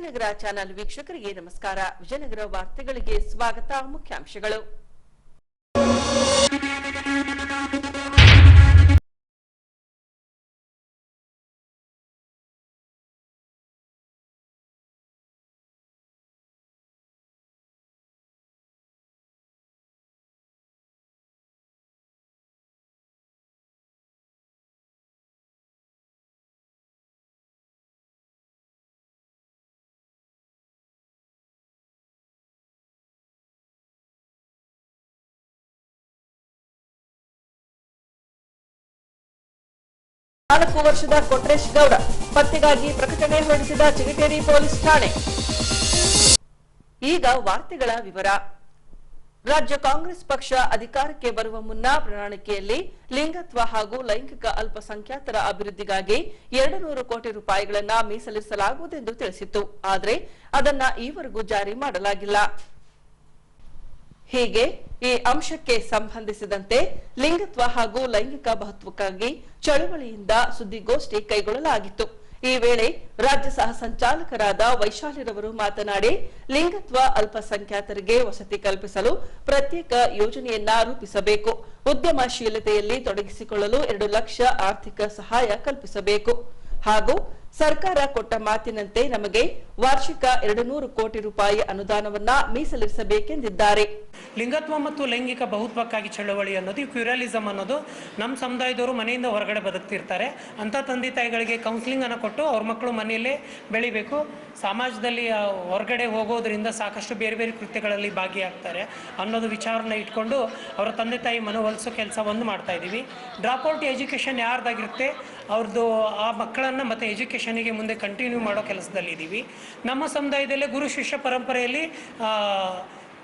Vijayanagara channel ವೀಕ್ಷಕರಿಗೆ ನಮಸ್ಕಾರ. ವಿಜಯನಗರ ವಾರ್ತೆಗಳಿಗೆ ಸ್ವಾಗತ. ಮುಖ್ಯಾಂಶಗಳು. ನಾಲ್ಕು ವರ್ಷದ ಕೊಟ್ರೇಶ್ ಗೌಡ ಪತ್ತೆಗಾಗಿ ಪ್ರಕಟಣೆ ಹೊರಡಿಸಿದ ಚಿಗಟೇರಿ ಪೊಲೀಸ್ ಠಾಣೆ. ಈಗ ವಾರ್ತೆಗಳ ವಿವರ. ರಾಜ್ಯ ಕಾಂಗ್ರೆಸ್ ಪಕ್ಷ ಅಧಿಕಾರಕ್ಕೆ ಬರುವ ಮುನ್ನ ಪ್ರಣಾಳಿಕೆಯಲ್ಲಿ ಲಿಂಗತ್ವ ಹಾಗೂ ಲೈಂಗಿಕ ಅಲ್ಪಸಂಖ್ಯಾತರ ಅಭಿವೃದ್ಧಿಗಾಗಿ 200 ಕೋಟಿ ರೂಪಾಯಿಗಳನ್ನು ಮೀಸಲಿರಿಸಲಾಗುವುದೆಂದು ತಿಳಿಸಿತ್ತು. ಆದರೆ ಅದನ್ನ ಈವರೆಗೂ ಜಾರಿ ಮಾಡಲಾಗಿಲ್ಲ. ಹೀಗೆ ಈ ಅಂಶಕ್ಕೆ ಸಂಬಂಧಿಸಿದಂತೆ ಲಿಂಗತ್ವ ಹಾಗೂ ಲೈಂಗಿಕ ಮಹತ್ವಕ್ಕಾಗಿ ಚಳುವಳಿಯಿಂದ ಸುದ್ದಿಗೋಷ್ಠಿ ಕೈಗೊಳ್ಳಲಾಗಿತ್ತು. ಈ ವೇಳೆ ರಾಜ್ಯ ಸಹ ಸಂಚಾಲಕರಾದ ವೈಶಾಲಿರವರು ಮಾತನಾಡಿ, ಲಿಂಗತ್ವ ಅಲ್ಪಸಂಖ್ಯಾತರಿಗೆ ವಸತಿ ಕಲ್ಪಿಸಲು ಪ್ರತ್ಯೇಕ ಯೋಜನೆಯನ್ನ ರೂಪಿಸಬೇಕು. ಉದ್ಯಮಶೀಲತೆಯಲ್ಲಿ ತೊಡಗಿಸಿಕೊಳ್ಳಲು 2 ಲಕ್ಷ ಆರ್ಥಿಕ ಸಹಾಯ ಕಲ್ಪಿಸಬೇಕು ಹಾಗೂ ಸರ್ಕಾರ ಕೊಟ್ಟ ಮಾತಿನಂತೆ ನಮಗೆ ವಾರ್ಷಿಕ 200 ಕೋಟಿ ರೂಪಾಯಿ ಅನುದಾನವನ್ನ ಮೀಸಲಿರಿಸಬೇಕೆಂದಿದ್ದಾರೆ. ಲಿಂಗತ್ವ ಮತ್ತು ಲೈಂಗಿಕ ಬಹುತ್ವಕ್ಕಾಗಿ ಚಳವಳಿ ಅನ್ನೋದು ಕ್ಯೂರಿಯಲಿಸಮ್ ಅನ್ನೋದು ನಮ್ಮ ಸಮುದಾಯದವರು ಮನೆಯಿಂದ ಹೊರಗಡೆ ಬದುಕ್ತಿರ್ತಾರೆ. ಅಂಥ ತಂದೆ ತಾಯಿಗಳಿಗೆ ಕೌನ್ಸಿಲಿಂಗ್ ಅನ್ನು ಕೊಟ್ಟು ಅವ್ರ ಮಕ್ಕಳು ಮನೆಯಲ್ಲೇ ಬೆಳಿಬೇಕು, ಸಮಾಜದಲ್ಲಿ ಹೊರಗಡೆ ಹೋಗೋದ್ರಿಂದ ಸಾಕಷ್ಟು ಬೇರೆ ಬೇರೆ ಕೃತ್ಯಗಳಲ್ಲಿ ಭಾಗಿಯಾಗ್ತಾರೆ ಅನ್ನೋದು ವಿಚಾರನ ಇಟ್ಕೊಂಡು ಅವರ ತಂದೆ ತಾಯಿ ಮನವೊಲಿಸೋ ಕೆಲಸವನ್ನು ಮಾಡ್ತಾ ಇದ್ದೀವಿ. ಡ್ರಾಪ್ಔಟ್ ಎಜುಕೇಷನ್ ಯಾರ್ದಾಗಿರುತ್ತೆ ಅವ್ರದ್ದು ಆ ಮಕ್ಕಳನ್ನು ಮತ್ತೆ ಎಜುಕೇಷನಿಗೆ ಮುಂದೆ ಕಂಟಿನ್ಯೂ ಮಾಡೋ ಕೆಲಸದಲ್ಲಿ ಇದ್ದೀವಿ. ನಮ್ಮ ಸಮುದಾಯದಲ್ಲೇ ಗುರು ಶಿಷ್ಯ ಪರಂಪರೆಯಲ್ಲಿ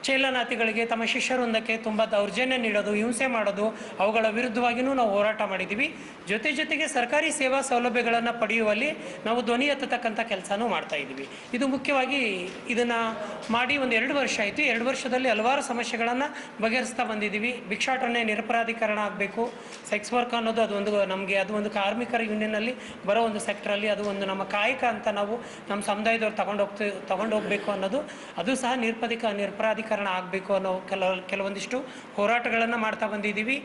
ಚೇಲನಾತಿಗಳಿಗೆ ತಮ್ಮ ಶಿಷ್ಯರೊಂದಕ್ಕೆ ತುಂಬ ದೌರ್ಜನ್ಯ ನೀಡೋದು, ಹಿಂಸೆ ಮಾಡೋದು, ಅವುಗಳ ವಿರುದ್ಧವಾಗಿಯೂ ನಾವು ಹೋರಾಟ ಮಾಡಿದ್ದೀವಿ. ಜೊತೆಗೆ ಸರ್ಕಾರಿ ಸೇವಾ ಸೌಲಭ್ಯಗಳನ್ನು ಪಡೆಯುವಲ್ಲಿ ನಾವು ಧ್ವನಿ ಎತ್ತತಕ್ಕಂಥ ಕೆಲಸನೂ ಮಾಡ್ತಾ ಇದ್ದೀವಿ. ಇದು ಮುಖ್ಯವಾಗಿ ಇದನ್ನು ಮಾಡಿ ಒಂದು 2 ವರ್ಷ ಆಯಿತು. 2 ವರ್ಷದಲ್ಲಿ ಹಲವಾರು ಸಮಸ್ಯೆಗಳನ್ನು ಬಗೆಹರಿಸ್ತಾ ಬಂದಿದ್ದೀವಿ. ಭಿಕ್ಷಾಟನೆ ನಿರಪರಾಧೀಕರಣ ಆಗಬೇಕು. ಸೆಕ್ಸ್ ವರ್ಕ್ ಅನ್ನೋದು ಅದು ಒಂದು ಕಾರ್ಮಿಕರ ಯೂನಿಯನ್ನಲ್ಲಿ ಬರೋ ಒಂದು ಸೆಕ್ಟ್ರಲ್ಲಿ ಅದು ಒಂದು ನಮ್ಮ ಕಾಯಕ ಅಂತ ನಾವು ನಮ್ಮ ಸಮುದಾಯದವ್ರು ತಗೊಂಡೋಗ್ಬೇಕು ಅನ್ನೋದು, ಅದು ಸಹ ನಿರಪರಾಧೀಕರಣ ಆಗಬೇಕು ಅನ್ನೋ ಕೆಲವೊಂದಿಷ್ಟು ಹೋರಾಟಗಳನ್ನು ಮಾಡ್ತಾ ಬಂದಿದ್ದೀವಿ.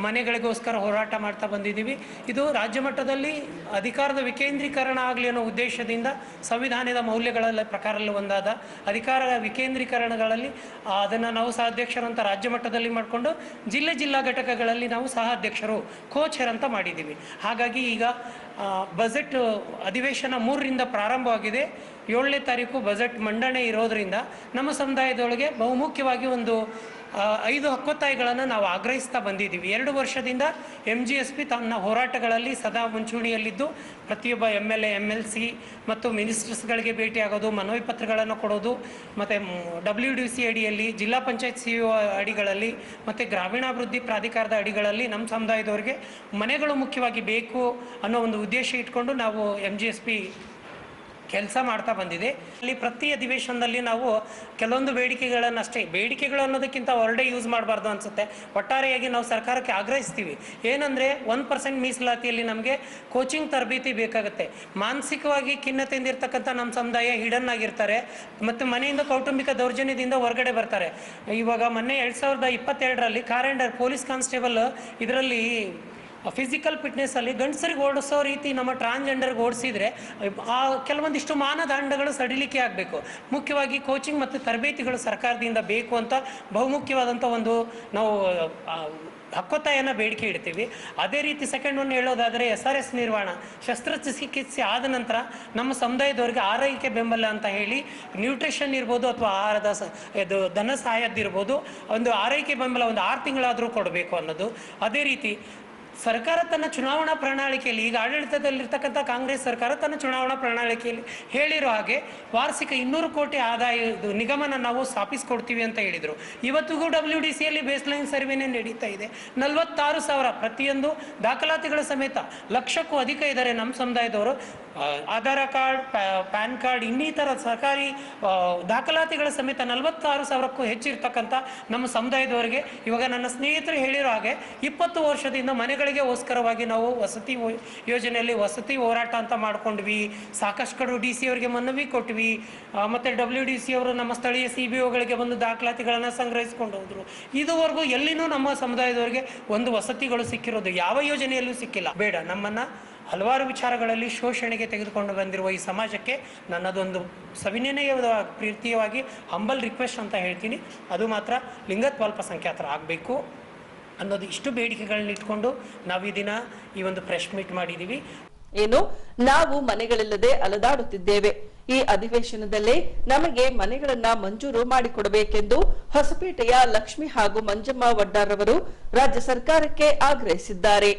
ಮನೆಗಳಿಗೋಸ್ಕರ ಹೋರಾಟ ಮಾಡ್ತಾ ಬಂದಿದ್ದೀವಿ. ಇದು ರಾಜ್ಯ ಮಟ್ಟದಲ್ಲಿ ಅಧಿಕಾರದ ವಿಕೇಂದ್ರೀಕರಣ ಆಗಲಿ ಅನ್ನೋ ಉದ್ದೇಶದಿಂದ ಸಂವಿಧಾನದ ಮೌಲ್ಯಗಳ ಪ್ರಕಾರದಲ್ಲಿ ಒಂದಾದ ಅಧಿಕಾರ ವಿಕೇಂದ್ರೀಕರಣಗಳಲ್ಲಿ ಅದನ್ನು ನಾವು ಸಹ ಅಧ್ಯಕ್ಷರಂತ ರಾಜ್ಯ ಮಟ್ಟದಲ್ಲಿ ಮಾಡಿಕೊಂಡು ಜಿಲ್ಲಾ ಘಟಕಗಳಲ್ಲಿ ನಾವು ಸಹ ಅಧ್ಯಕ್ಷರು ಕೋಚರ್ ಅಂತ ಮಾಡಿದ್ದೀವಿ. ಹಾಗಾಗಿ ಈಗ ಬಜೆಟ್ ಅಧಿವೇಶನ 3ರಿಂದ ಪ್ರಾರಂಭವಾಗಿದೆ. 7ನೇ ತಾರೀಕು ಬಜೆಟ್ ಮಂಡನೆ ಇರೋದರಿಂದ ನಮ್ಮ ಸಮುದಾಯದೊಳಗೆ ಬಹುಮುಖ್ಯವಾಗಿ ಒಂದು 5 ಹಕ್ಕೊತ್ತಾಯಗಳನ್ನು ನಾವು ಆಗ್ರಹಿಸ್ತಾ ಬಂದಿದ್ದೀವಿ. 2 ವರ್ಷದಿಂದ MGSP ತನ್ನ ಹೋರಾಟಗಳಲ್ಲಿ ಸದಾ ಮುಂಚೂಣಿಯಲ್ಲಿದ್ದು ಪ್ರತಿಯೊಬ್ಬ MLA MLC ಮತ್ತು ಮಿನಿಸ್ಟರ್ಸ್ಗಳಿಗೆ ಭೇಟಿಯಾಗೋದು, ಮನವಿ ಪತ್ರಗಳನ್ನು ಕೊಡೋದು, ಮತ್ತು WDC ಅಡಿಯಲ್ಲಿ, ಜಿಲ್ಲಾ ಪಂಚಾಯತ್ CO ಅಡಿಗಳಲ್ಲಿ ಮತ್ತು ಗ್ರಾಮೀಣಾಭಿವೃದ್ಧಿ ಪ್ರಾಧಿಕಾರದ ಅಡಿಗಳಲ್ಲಿ ನಮ್ಮ ಸಮುದಾಯದವರಿಗೆ ಮನೆಗಳು ಮುಖ್ಯವಾಗಿ ಬೇಕು ಅನ್ನೋ ಒಂದು ಉದ್ದೇಶ ಇಟ್ಕೊಂಡು ನಾವು MGSP ಕೆಲಸ ಮಾಡ್ತಾ ಬಂದಿದೆ. ಅಲ್ಲಿ ಪ್ರತಿ ಅಧಿವೇಶನದಲ್ಲಿ ನಾವು ಕೆಲವೊಂದು ಬೇಡಿಕೆಗಳು ಅನ್ನೋದಕ್ಕಿಂತ ಹೊರಡೆ ಯೂಸ್ ಮಾಡಬಾರ್ದು ಅನಿಸುತ್ತೆ. ಒಟ್ಟಾರೆಯಾಗಿ ನಾವು ಸರ್ಕಾರಕ್ಕೆ ಆಗ್ರಹಿಸ್ತೀವಿ. ಏನಂದರೆ 1% ಮೀಸಲಾತಿಯಲ್ಲಿ ನಮಗೆ ಕೋಚಿಂಗ್ ತರಬೇತಿ ಬೇಕಾಗುತ್ತೆ. ಮಾನಸಿಕವಾಗಿ ಖಿನ್ನತೆಯಿಂದಿರ್ತಕ್ಕಂಥ ನಮ್ಮ ಸಮುದಾಯ ಹಿಡನ್ ಆಗಿರ್ತಾರೆ ಮತ್ತು ಮನೆಯಿಂದ ಕೌಟುಂಬಿಕ ದೌರ್ಜನ್ಯದಿಂದ ಹೊರಗಡೆ ಬರ್ತಾರೆ. ಇವಾಗ ಮೊನ್ನೆ 2022ರಲ್ಲಿ ಕಾರೆಂಡರ್ ಪೊಲೀಸ್ ಕಾನ್ಸ್ಟೇಬಲ್ ಇದರಲ್ಲಿ ಫಿಸಿಕಲ್ ಫಿಟ್ನೆಸ್ಸಲ್ಲಿ ಗಂಡಸರಿಗೆ ಓಡಿಸೋ ರೀತಿ ನಮ್ಮ ಟ್ರಾನ್ಸ್ಜೆಂಡರ್ಗೆ ಓಡಿಸಿದರೆ ಕೆಲವೊಂದಿಷ್ಟು ಮಾನದಂಡಗಳು ಸಡಿಲಿಕೆ ಆಗಬೇಕು. ಮುಖ್ಯವಾಗಿ ಕೋಚಿಂಗ್ ಮತ್ತು ತರಬೇತಿಗಳು ಸರ್ಕಾರದಿಂದ ಬೇಕು ಅಂತ ಬಹುಮುಖ್ಯವಾದಂಥ ಒಂದು ನಾವು ಹಕ್ಕೊತ್ತಾಯನ ಬೇಡಿಕೆ ಇಡ್ತೀವಿ. ಅದೇ ರೀತಿ ಸೆಕೆಂಡ್ ಒನ್ ಹೇಳೋದಾದರೆ SRS ನಿರ್ವಹಣಾ ಶಸ್ತ್ರಚಿಕಿತ್ಸೆ ಆದ ನಂತರ ನಮ್ಮ ಸಮುದಾಯದವರಿಗೆ ಆರೈಕೆ ಬೆಂಬಲ ಅಂತ ಹೇಳಿ ನ್ಯೂಟ್ರಿಷನ್ ಇರ್ಬೋದು ಅಥವಾ ಆಹಾರದ ಧನ ಸಹಾಯದ್ದಿರ್ಬೋದು, ಒಂದು ಆರೈಕೆ ಬೆಂಬಲ ಒಂದು 6 ತಿಂಗಳಾದರೂ ಕೊಡಬೇಕು ಅನ್ನೋದು. ಅದೇ ರೀತಿ ಸರ್ಕಾರ ತನ್ನ ಚುನಾವಣಾ ಪ್ರಣಾಳಿಕೆಯಲ್ಲಿ, ಈಗ ಆಡಳಿತದಲ್ಲಿರ್ತಕ್ಕಂಥ ಕಾಂಗ್ರೆಸ್ ಸರ್ಕಾರ ತನ್ನ ಚುನಾವಣಾ ಪ್ರಣಾಳಿಕೆಯಲ್ಲಿ ಹೇಳಿರೋ ಹಾಗೆ ವಾರ್ಷಿಕ 200 ಕೋಟಿ ಆದಾಯದ ನಿಗಮನ ನಾವು ಸ್ಥಾಪಿಸ್ಕೊಡ್ತೀವಿ ಅಂತ ಹೇಳಿದರು. ಇವತ್ತಿಗೂ WDCಯಲ್ಲಿ ಬೇಸ್ಲೈನ್ ಸರ್ವೆನೇ ನಡೀತಾ ಇದೆ. 46,000 ಪ್ರತಿಯೊಂದು ದಾಖಲಾತಿಗಳ ಸಮೇತ 1,00,000ಕ್ಕೂ ಅಧಿಕ ಇದ್ದಾರೆ ನಮ್ಮ ಸಮುದಾಯದವರು. ಆಧಾರ್ ಕಾರ್ಡ್, ಪ್ಯಾನ್ ಕಾರ್ಡ್, ಇನ್ನಿತರ ಸರ್ಕಾರಿ ದಾಖಲಾತಿಗಳ ಸಮೇತ 46,000ಕ್ಕೂ ಹೆಚ್ಚಿರ್ತಕ್ಕಂಥ ನಮ್ಮ ಸಮುದಾಯದವರಿಗೆ ಇವಾಗ ನನ್ನ ಸ್ನೇಹಿತರು ಹೇಳಿರೋ ಹಾಗೆ 20 ವರ್ಷದಿಂದ ಮನೆಗಳಿಗೆ ಮನೆಗಳಿಗೆಗೋಸ್ಕರವಾಗಿ ನಾವು ವಸತಿ ಯೋಜನೆಯಲ್ಲಿ ವಸತಿ ಹೋರಾಟ ಅಂತ ಮಾಡ್ಕೊಂಡ್ವಿ. ಸಾಕಷ್ಟು ಕಡೆ DC ಅವರಿಗೆ ಮನವಿ ಕೊಟ್ವಿ. ಮತ್ತು WDC ಅವರು ನಮ್ಮ ಸ್ಥಳೀಯ CBOಗಳಿಗೆ ಬಂದು ದಾಖಲಾತಿಗಳನ್ನು ಸಂಗ್ರಹಿಸ್ಕೊಂಡು ಹೋದರು. ಇದುವರೆಗೂ ಎಲ್ಲಿನೂ ನಮ್ಮ ಸಮುದಾಯದವರಿಗೆ ಒಂದು ವಸತಿಗಳು ಸಿಕ್ಕಿರೋದು ಯಾವ ಯೋಜನೆಯಲ್ಲೂ ಸಿಕ್ಕಿಲ್ಲ. ಬೇಡ, ನಮ್ಮನ್ನು ಹಲವಾರು ವಿಚಾರಗಳಲ್ಲಿ ಶೋಷಣೆಗೆ ತೆಗೆದುಕೊಂಡು ಬಂದಿರುವ ಈ ಸಮಾಜಕ್ಕೆ ನನ್ನದೊಂದು ಸವಿನಯವಾದ ಪ್ರೀತಿಯಾಗಿ ಹಂಬಲ್ ರಿಕ್ವೆಸ್ಟ್ ಅಂತ ಹೇಳ್ತೀನಿ. ಅದು ಮಾತ್ರ ಲಿಂಗತ್ವ ಅಲ್ಪಸಂಖ್ಯಾತರಾಗಬೇಕು ಅನ್ನೋದು ಇಷ್ಟು ಬೇಡಿಕೆಗಳನ್ನ ಇಟ್ಕೊಂಡು ನಾವು ಈ ದಿನ ಈ ಒಂದು ಪ್ರೆಸ್ ಮೀಟ್ ಮಾಡಿದ್ದೀವಿ. ನಾವು ಮನೆಗಳಿಲ್ಲದೆ ಅಲದಾಡುತ್ತಿದ್ದೇವೆ. ಈ ಅಧಿವೇಶನದಲ್ಲೇ ನಮಗೆ ಮನೆಗಳನ್ನ ಮಂಜೂರು ಮಾಡಿಕೊಡಬೇಕೆಂದು ಹೊಸಪೇಟೆಯ ಲಕ್ಷ್ಮಿ ಹಾಗೂ ಮಂಜಮ್ಮ ವಡ್ಡಾರ್ ಅವರು ರಾಜ್ಯ ಸರ್ಕಾರಕ್ಕೆ ಆಗ್ರಹಿಸಿದ್ದಾರೆ.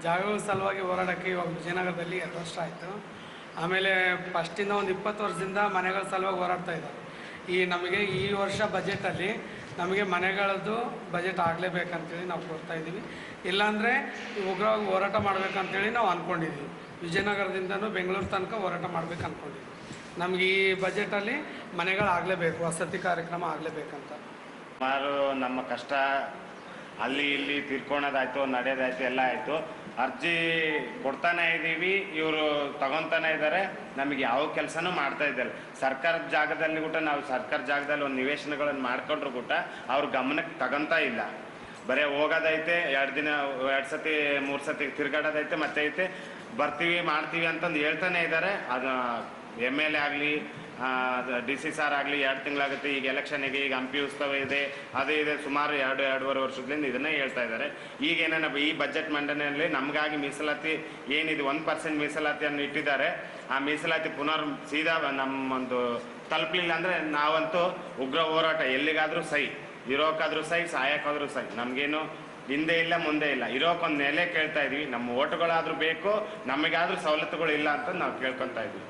ಜಾಗಗಳ ಸಲುವಾಗಿ ಹೋರಾಟಕ್ಕೆ ಇವಾಗ ವಿಜಯನಗರದಲ್ಲಿ 2 ವರ್ಷ ಆಯಿತು. ಆಮೇಲೆ ಫಸ್ಟಿಂದ ಒಂದು 20 ವರ್ಷದಿಂದ ಮನೆಗಳ ಸಲುವಾಗಿ ಹೋರಾಡ್ತಾ ಇದ್ದಾರೆ. ನಮಗೆ ಈ ವರ್ಷ ಬಜೆಟಲ್ಲಿ ನಮಗೆ ಮನೆಗಳದ್ದು ಬಜೆಟ್ ಆಗಲೇಬೇಕಂತೇಳಿ ನಾವು ಕೋರ್ತಾ ಇದ್ದೀವಿ. ಇಲ್ಲಾಂದರೆ ಉಗ್ರವಾಗಿ ಹೋರಾಟ ಮಾಡಬೇಕಂತೇಳಿ ನಾವು ಅಂದ್ಕೊಂಡಿದ್ದೀವಿ. ವಿಜಯನಗರದಿಂದನೂ ಬೆಂಗಳೂರು ತನಕ ಹೋರಾಟ ಮಾಡಬೇಕು ಅಂದ್ಕೊಂಡಿದ್ದೀವಿ. ನಮಗೆ ಈ ಬಜೆಟಲ್ಲಿ ಮನೆಗಳಾಗಲೇಬೇಕು, ವಸತಿ ಕಾರ್ಯಕ್ರಮ ಆಗಲೇಬೇಕಂತ. ಸುಮಾರು ನಮ್ಮ ಕಷ್ಟ ಅಲ್ಲಿ ಇಲ್ಲಿ ತೀರ್ಕೊಳೋದಾಯ್ತು, ನಡೆಯೋದಾಯ್ತು, ಎಲ್ಲ ಆಯಿತು. ಅರ್ಜಿ ಕೊಡ್ತಾನೆ ಇದ್ದೀವಿ, ಇವರು ತಗೊತಾನೆ ಇದ್ದಾರೆ. ನಮಗೆ ಯಾವ ಕೆಲಸನೂ ಮಾಡ್ತಾ ಇದ್ದಾರೆ. ಸರ್ಕಾರದ ಜಾಗದಲ್ಲಿ ಕೂಡ ನಾವು ಸರ್ಕಾರ ಜಾಗದಲ್ಲಿ ಒಂದು ನಿವೇಶನಗಳನ್ನು ಮಾಡ್ಕೊಂಡ್ರು ಕೂಡ ಅವ್ರ ಗಮನಕ್ಕೆ ತಗೊಂತಾ ಇಲ್ಲ. ಬರೀ ಹೋಗೋದೈತೆ, 2 ದಿನ 2 ಸತಿ 3 ಸತಿ ತಿರ್ಗಾಡೋದೈತೆ, ಮತ್ತೆ ಐತೆ ಬರ್ತೀವಿ ಮಾಡ್ತೀವಿ ಅಂತಂದು ಹೇಳ್ತಾನೆ ಇದ್ದಾರೆ. ಅದು MLA ಆಗಲಿ DC ಸಾರ್ ಆಗಲಿ 2 ತಿಂಗಳಾಗುತ್ತೆ. ಈಗ ಎಲೆಕ್ಷನ್ಗೆ, ಈಗ ಹಂಪಿ ಉತ್ಸವ ಇದೆ, ಅದೇ ಇದೆ. ಸುಮಾರು 2-2.5 ವರ್ಷದಿಂದ ಇದನ್ನೇ ಹೇಳ್ತಾ ಇದ್ದಾರೆ. ಈಗ ಏನೇನ ಈ ಬಜೆಟ್ ಮಂಡನೆಯಲ್ಲಿ ನಮಗಾಗಿ ಮೀಸಲಾತಿ ಏನಿದೆ 1% ಮೀಸಲಾತಿಯನ್ನು ಇಟ್ಟಿದ್ದಾರೆ. ಆ ಮೀಸಲಾತಿ ಸೀದಾ ನಮ್ಮೊಂದು ತಲುಪಲಿಲ್ಲ ಅಂದರೆ ನಾವಂತೂ ಉಗ್ರ ಹೋರಾಟ, ಎಲ್ಲಿಗಾದರೂ ಸೈ, ಇರೋಕ್ಕಾದ್ರೂ ಸೈ, ಸಾಯಕ್ಕಾದ್ರೂ ಸೈ. ನಮಗೇನು ಹಿಂದೆ ಇಲ್ಲ ಮುಂದೆ ಇಲ್ಲ, ಇರೋಕ್ಕೊಂದು ನೆಲೆ ಕೇಳ್ತಾ ಇದೀವಿ. ನಮ್ಮ ಓಟುಗಳಾದ್ರೂ ಬೇಕು, ನಮಗಾದ್ರೂ ಸವಲತ್ತುಗಳು ಇಲ್ಲ ಅಂತ ನಾವು ಕೇಳ್ಕೊತಾ ಇದೀವಿ.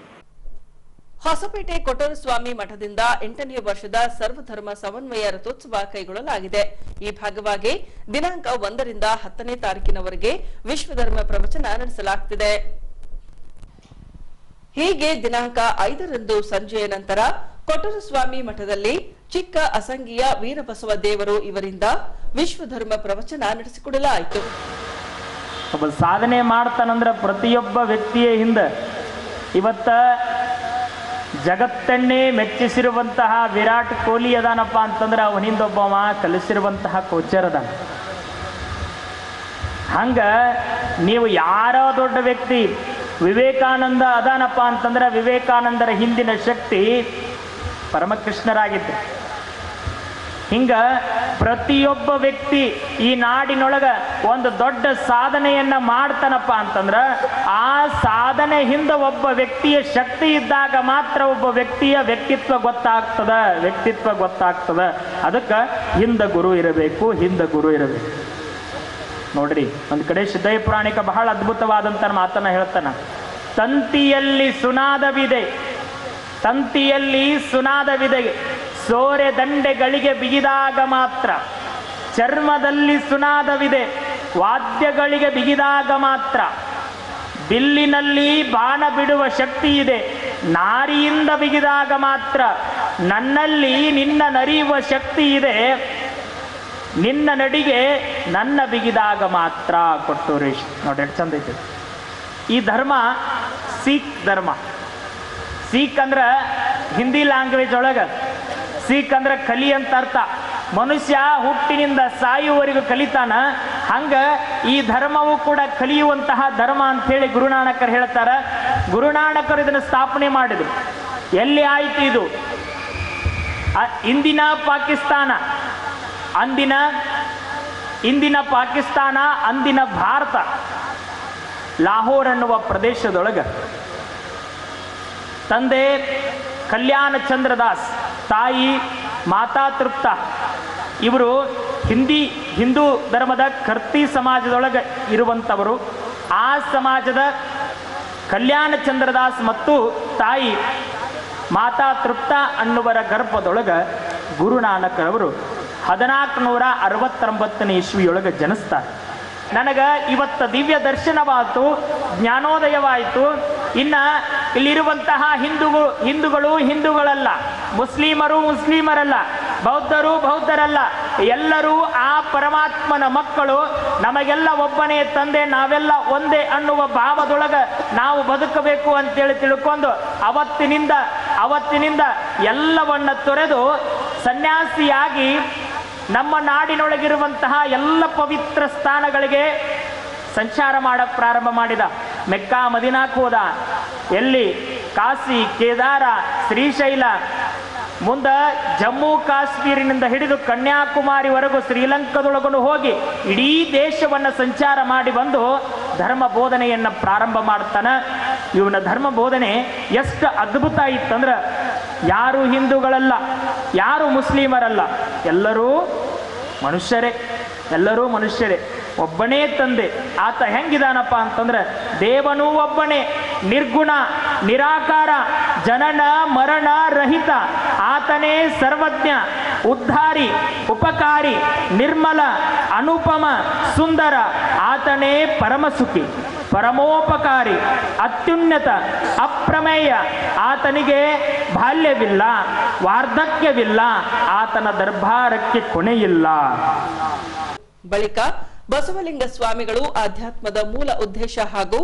ಹೊಸಪೇಟೆ ಕೊಟ್ಟೂರುಸ್ವಾಮಿ ಮಠದಿಂದ 8ನೇ ವರ್ಷದ ಸರ್ವಧರ್ಮ ಸಮನ್ವಯ ರಥೋತ್ಸವ ಕೈಗೊಳ್ಳಲಾಗಿದೆ. ಈ ಭಾಗವಾಗಿ ದಿನಾಂಕ 1 ರಿಂದ 10ನೇ ತಾರೀಕಿನವರೆಗೆ ವಿಶ್ವಧರ್ಮ ಪ್ರವಚನ ನಡೆಸಲಾಗುತ್ತಿದೆ. ಹೀಗೆ ದಿನಾಂಕ 5ರಂದು ಸಂಜೆಯ ನಂತರ ಕೊಟ್ಟೂರುಸ್ವಾಮಿ ಮಠದಲ್ಲಿ ಚಿಕ್ಕ ಅಸಂಗಿಯ ವೀರಬಸವ ದೇವರು ಇವರಿಂದ ವಿಶ್ವಧರ್ಮ ಪ್ರವಚನ ನಡೆಸಿಕೊಡಲಾಯಿತು. ಒಬ್ಬ ಸಾಧನೆ ಮಾಡ್ತಾನಂದ್ರ ಪ್ರತಿಯೊಬ್ಬ ವ್ಯಕ್ತಿಯ ಹಿಂದೆ ಇವತ್ತ ಜಗತ್ತನ್ನೇ ಮೆಚ್ಚಿಸಿರುವಂತಹ ವಿರಾಟ್ ಕೊಹ್ಲಿ ಅದಾನಪ್ಪ ಅಂತಂದ್ರೆ ಅವನಿಂದೊಬ್ಬವ ಕಲಿಸಿರುವಂತಹ ಕೋಚರ್ ಅದಾನ. ಹಂಗ ನೀವು ಯಾರೋ ದೊಡ್ಡ ವ್ಯಕ್ತಿ ವಿವೇಕಾನಂದ ಅದಾನಪ್ಪ ಅಂತಂದ್ರೆ ವಿವೇಕಾನಂದರ ಹಿಂದಿನ ಶಕ್ತಿ ಪರಮಕೃಷ್ಣರಾಗಿದ್ದರು. ಹಿಂಗ ಪ್ರತಿಯೊಬ್ಬ ವ್ಯಕ್ತಿ ಈ ನಾಡಿನೊಳಗ ಒಂದು ದೊಡ್ಡ ಸಾಧನೆಯನ್ನ ಮಾಡ್ತಾನಪ್ಪ ಅಂತಂದ್ರ ಆ ಸಾಧನೆ ಹಿಂದೆ ಒಬ್ಬ ವ್ಯಕ್ತಿಯ ಶಕ್ತಿ ಇದ್ದಾಗ ಮಾತ್ರ ಒಬ್ಬ ವ್ಯಕ್ತಿಯ ವ್ಯಕ್ತಿತ್ವ ಗೊತ್ತಾಗ್ತದ. ಅದಕ್ಕೆ ಹಿಂದೆ ಗುರು ಇರಬೇಕು. ನೋಡ್ರಿ, ಒಂದ್ ಕಡೆ ಸಿದ್ದಯ್ಯ ಪುರಾಣಿಕ ಬಹಳ ಅದ್ಭುತವಾದಂತ ಮಾತನ್ನ ಹೇಳ್ತಾನ. ತಂತಿಯಲ್ಲಿ ಸುನಾದವಿದೆ ಸೋರೆ ದಂಡೆಗಳಿಗೆ ಬಿಗಿದಾಗ ಮಾತ್ರ, ಚರ್ಮದಲ್ಲಿ ಸುನಾದವಿದೆ ವಾದ್ಯಗಳಿಗೆ ಬಿಗಿದಾಗ ಮಾತ್ರ, ಬಿಲ್ಲಿನಲ್ಲಿ ಬಾಣ ಬಿಡುವ ಶಕ್ತಿ ಇದೆ ನಾರಿಯಿಂದ ಬಿಗಿದಾಗ ಮಾತ್ರ, ನನ್ನಲ್ಲಿ ನಿನ್ನ ನರಿಯುವ ಶಕ್ತಿ ಇದೆ ನಿನ್ನ ನಡಿಗೆ ನನ್ನ ಬಿಗಿದಾಗ ಮಾತ್ರ. ಕೊಟ್ಟೂರೇಶ್ ನೋಡಿ ಎಷ್ಟು ಚಂದ ಐತೆ ಈ ಧರ್ಮ. ಸಿಖ್ ಧರ್ಮ. ಸಿಖ್ ಅಂದ್ರೆ ಹಿಂದಿ ಲ್ಯಾಂಗ್ವೇಜ್ ಒಳಗ ಸಿಖ್ ಅಂದ್ರೆ ಕಲಿ ಅಂತ ಅರ್ಥ. ಮನುಷ್ಯ ಹುಟ್ಟಿನಿಂದ ಸಾಯುವವರೆಗೂ ಕಲಿತಾನ. ಹಂಗ ಈ ಧರ್ಮವು ಕೂಡ ಕಲಿಯುವಂತಹ ಧರ್ಮ ಅಂತ ಹೇಳಿ ಗುರುನಾನಕರು ಹೇಳ್ತಾರ. ಗುರುನಾನಕರು ಇದನ್ನು ಸ್ಥಾಪನೆ ಮಾಡಿದ್ರು. ಎಲ್ಲಿ ಆಯ್ತು ಇದು? ಇಂದಿನ ಪಾಕಿಸ್ತಾನ, ಇಂದಿನ ಪಾಕಿಸ್ತಾನ, ಅಂದಿನ ಭಾರತ, ಲಾಹೋರ್ ಅನ್ನುವ ಪ್ರದೇಶದೊಳಗ ತಂದೆ ಕಲ್ಯಾಣ ಚಂದ್ರದಾಸ್, ತಾಯಿ ಮಾತಾ ತೃಪ್ತ, ಇವರು ಹಿಂದೂ ಧರ್ಮದ ಕರ್ತಿ ಸಮಾಜದೊಳಗೆ ಇರುವಂಥವರು. ಆ ಸಮಾಜದ ಕಲ್ಯಾಣ ಚಂದ್ರದಾಸ್ ಮತ್ತು ತಾಯಿ ಮಾತಾ ತೃಪ್ತ ಅನ್ನುವರ ಗರ್ಭದೊಳಗೆ ಗುರುನಾನಕರವರು 1469ನೇ ಇಸ್ವಿಯೊಳಗೆ ಜನಿಸ್ತಾರೆ. ನನಗೆ ಇವತ್ತು ದಿವ್ಯ ದರ್ಶನವಾಯಿತು, ಜ್ಞಾನೋದಯವಾಯಿತು. ಇನ್ನ ಇಲ್ಲಿರುವಂತಹ ಹಿಂದೂಗಳಲ್ಲ, ಮುಸ್ಲಿಮರಲ್ಲ, ಬೌದ್ಧರು ಬೌದ್ಧರಲ್ಲ, ಎಲ್ಲರೂ ಆ ಪರಮಾತ್ಮನ ಮಕ್ಕಳು. ನಮಗೆಲ್ಲ ಒಬ್ಬನೇ ತಂದೆ, ನಾವೆಲ್ಲ ಒಂದೇ ಅನ್ನುವ ಭಾವದೊಳಗ ನಾವು ಬದುಕಬೇಕು ಅಂತೇಳಿ ತಿಳ್ಕೊಂಡು ಅವತ್ತಿನಿಂದ ಎಲ್ಲವನ್ನ ತೊರೆದು ಸನ್ಯಾಸಿಯಾಗಿ ನಮ್ಮ ನಾಡಿನೊಳಗಿರುವಂತಹ ಎಲ್ಲ ಪವಿತ್ರ ಸ್ಥಾನಗಳಿಗೆ ಸಂಚಾರ ಮಾಡಕ್ಕೆ ಪ್ರಾರಂಭ ಮಾಡಿದ. ಮೆಕ್ಕಾ ಮದಿನಾಕ್ ಹೋದ, ಎಲ್ಲಿ ಕಾಶಿ, ಕೇದಾರ, ಶ್ರೀಶೈಲ, ಮುಂದೆ ಜಮ್ಮು ಕಾಶ್ಮೀರಿನಿಂದ ಹಿಡಿದು ಕನ್ಯಾಕುಮಾರಿವರೆಗೂ ಶ್ರೀಲಂಕಾದೊಳಗೂ ಹೋಗಿ ಇಡೀ ದೇಶವನ್ನು ಸಂಚಾರ ಮಾಡಿ ಬಂದು ಧರ್ಮ ಬೋಧನೆಯನ್ನು ಪ್ರಾರಂಭ ಮಾಡ್ತಾನೆ. ಇವನ ಧರ್ಮ ಬೋಧನೆ ಎಷ್ಟು ಅದ್ಭುತ ಇತ್ತಂದ್ರೆ, ಯಾರು ಹಿಂದೂಗಳಲ್ಲ, ಯಾರು ಮುಸ್ಲಿಮರಲ್ಲ, ಎಲ್ಲರೂ ಮನುಷ್ಯರೇ, ಒಬ್ಬನೇ ತಂದೆ. ಆತ ಹೆಂಗಿದಾನಪ್ಪ ಅಂತಂದ್ರೆ, ದೇವನೂ ಒಬ್ಬನೇ, ನಿರ್ಗುಣ, ನಿರಾಕಾರ, ಜನನ ಮರಣ ರಹಿತ. ಆತನೇ ಸರ್ವಜ್ಞ, ಉದ್ಧಾರಿ, ಉಪಕಾರಿ, ನಿರ್ಮಲ, ಅನುಪಮ, ಸುಂದರ. ಆತನೇ ಪರಮಸುಖಿ, ಪರಮೋಪಕಾರಿ, ಅತ್ಯುನ್ನತ, ಅಪ್ರಮೇಯ. ಆತನಿಗೆ ಬಾಲ್ಯವಿಲ್ಲ, ವಾರ್ಧಕ್ಯವಿಲ್ಲ, ಆತನ ದರ್ಬಾರಕ್ಕೆ ಕೊನೆಯಿಲ್ಲ. ಬಳಿಕ ಬಸವಲಿಂಗ ಸ್ವಾಮಿಗಳು ಆಧ್ಯಾತ್ಮದ ಮೂಲ ಉದ್ದೇಶ ಹಾಗೂ